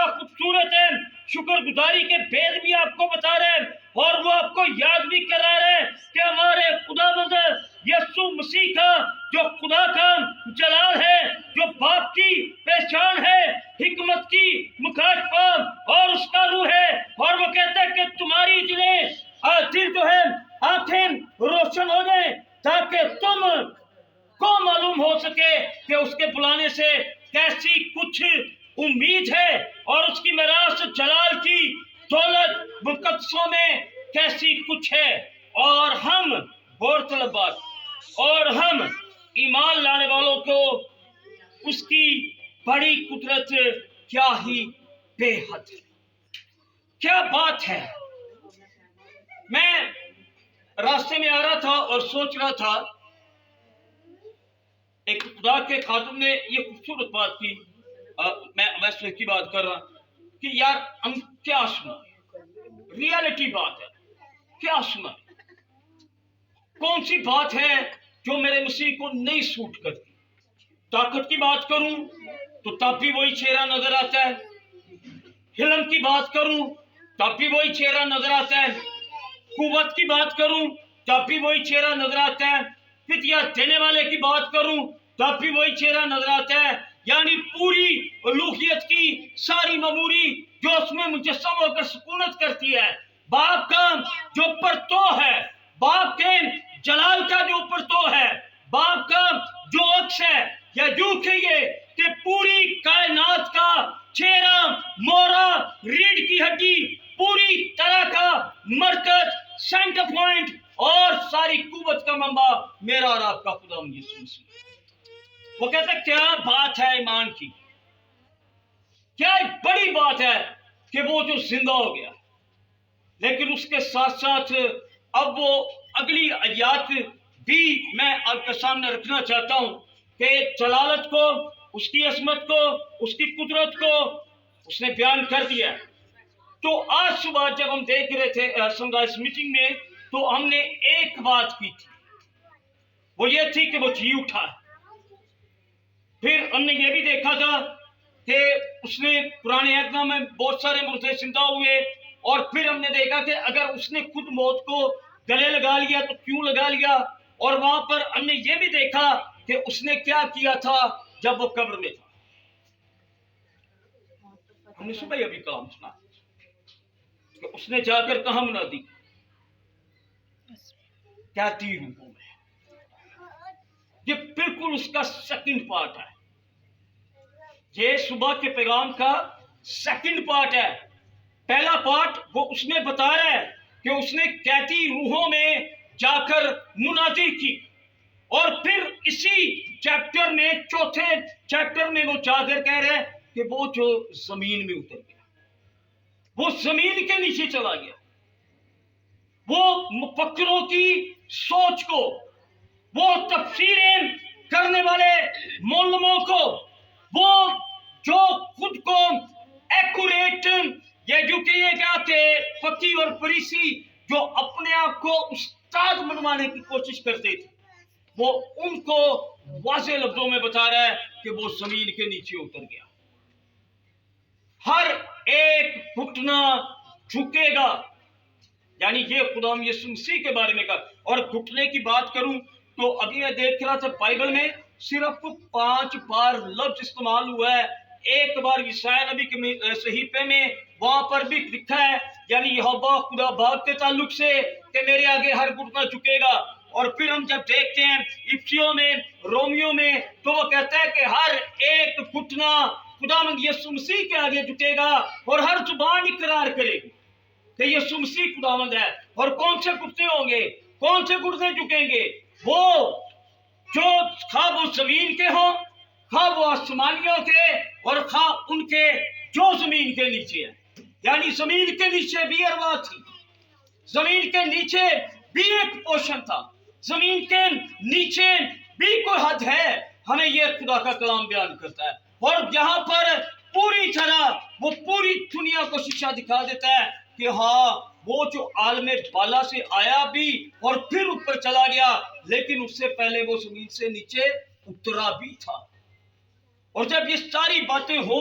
بڑا خوبصورت ہے، شکر گزاری کے بید بھی آپ کو بتا رہے ہیں، اور وہ آپ کو یاد بھی کرا رہے ہیں کہ ہمارے خداوند یسوع مسیح کا جو خدا کا جلال ہے، جو باپ کی پہچان ہے، حکمت کی مکاشفہ اور اس کا روح ہے، اور وہ کہتا ہے کہ تمہاری دل جو ہے آنکھیں روشن ہو جائیں تاکہ تم کو معلوم ہو سکے کہ اس کے بلانے سے کیسی کچھ امید ہے، اور اس کی میراث جلال کی دولت مقدسوں میں کیسی کچھ ہے، اور ہم غور طلب بات، اور ہم ایمان لانے والوں کو اس کی بڑی قدرت کیا ہی بے حد ہے، کیا بات ہے۔ میں راستے میں آ رہا تھا اور سوچ رہا تھا، ایک خدا کے خادم نے یہ خوبصورت بات کی، میں ویسے کی بات کر رہا کہ یار ہم کیا سنا، ریالٹی بات ہے، کیا سنا، کون سی بات ہے جو میرے مسیح کو نہیں سوٹ کرتی۔ طاقت کی بات کروں تو تب بھی وہی چہرہ نظر آتا ہے، حلم کی بات کروں تب بھی وہی چہرہ نظر آتا ہے، قوت کی بات کروں تب بھی وہی چہرہ نظر آتا ہے، فدیہ دینے والے کی بات کروں تب بھی وہی چہرہ نظر آتا ہے، یعنی پوری الوہیت کی ساری مموری جو اس میں مجسم ہو کر سکونت کرتی ہے، باپ کا جو پرتو ہے، باپ کے جلال کا جو پرتو ہے، باپ کا جو عکس ہے، یا یوں کہیے کہ پوری کائنات کا چہرہ، مورا، ریڑھ کی ہڈی، پوری طرح کا مرکز، سینٹر پوائنٹ اور ساری قوت کا منبع میرا اور آپ کا خداوند یسوع مسیح۔ وہ کہتے ہیں کیا بات ہے ایمان کی، کیا بڑی بات ہے کہ وہ جو زندہ ہو گیا، لیکن اس کے ساتھ ساتھ اب وہ اگلی آیات بھی میں آپ کے سامنے رکھنا چاہتا ہوں کہ جلالت کو، اس کی عظمت کو، اس کی قدرت کو اس نے بیان کر دیا۔ تو آج صبح جب ہم دیکھ رہے تھے سن رائز میٹنگ میں، تو ہم نے ایک بات کی تھی، وہ یہ تھی کہ وہ جی اٹھا۔ پھر ہم نے یہ بھی دیکھا تھا کہ اس نے پرانے عہد میں بہت سارے مردے زندہ ہوئے، اور پھر ہم نے دیکھا کہ اگر اس نے خود موت کو گلے لگا لیا تو کیوں لگا لیا، اور وہاں پر ہم نے یہ بھی دیکھا کہ اس نے کیا کیا تھا جب وہ قبر میں تھا۔ ہم نے صبح ابھی کلام سنا کہ اس نے جا کر کہاں منادی کہتی روحوں میں، یہ بالکل اس کا سیکنڈ پارٹ ہے، یہ صبح کے پیغام کا سیکنڈ پارٹ ہے۔ پہلا پارٹ وہ اس نے بتا رہا ہے کہ اس نے کہتی روحوں میں جا کر منادی کی، اور پھر اسی چیپٹر میں، چوتھے چیپٹر میں وہ جا کر کہہ رہے ہیں کہ وہ جو زمین میں اتر گیا، وہ زمین کے نیچے چلا گیا، وہ مفکروں کی سوچ کو، وہ تفسیریں کرنے والے معلموں کو، وہ جو خود کو ایکوریٹ، یا جو کہیے گا کہ فقیہ اور فریسی جو اپنے آپ کو استاد منوانے کی کوشش کرتے تھے، وہ ان کو واضح لفظوں میں بتا رہا ہے کہ وہ زمین کے نیچے اتر گیا۔ ہر ایک گھٹنا جھکے گا، یعنی یہ خدا یسوع مسیح کے بارے میں کہا۔ اور گھٹنے کی بات کروں تو ابھی میں دیکھ رہا تھا بائبل میں صرف 5 بار لفظ استعمال ہوا ہے۔ ایک بار یسایا نبی کے صحیفے میں وہاں پر بھی لکھا ہے، یعنی یہوہ خدا باپ کے تعلق سے، کہ میرے آگے ہر گھٹنا جھکے گا۔ اور پھر ہم جب دیکھتے ہیں افسیوں میں، رومیوں میں، تو وہ کہتا ہے کہ ہر ایک گھٹنا خداوند یسوع مسیح کے آگے جھکے گا، اور ہر زبان اقرار کرے گی کہ یسوع مسیح خداوند ہے۔ اور کون سے گھٹنے ہوں گے، کون سے گھٹنے جھکیں گے؟ وہ جو خواہ وہ زمین کے ہوں، خواہ وہ آسمانیوں کے، اور خواہ ان کے جو زمین کے نیچے ہیں، یعنی زمین کے نیچے بھی ارواح تھی، زمین کے نیچے بھی ایک پوشن تھا، زمین کے نیچے بھی کوئی حد ہے، ہمیں یہ خدا کا کلام بیان کرتا ہے۔ اور یہاں پر پوری طرح وہ پوری دنیا کو شیشہ دکھا دیتا ہے کہ ہاں وہ جو عالم بالا سے آیا بھی اور پھر اوپر چلا گیا، لیکن اس سے پہلے وہ زمین سے نیچے اترا بھی تھا۔ اور جب یہ ساری باتیں ہو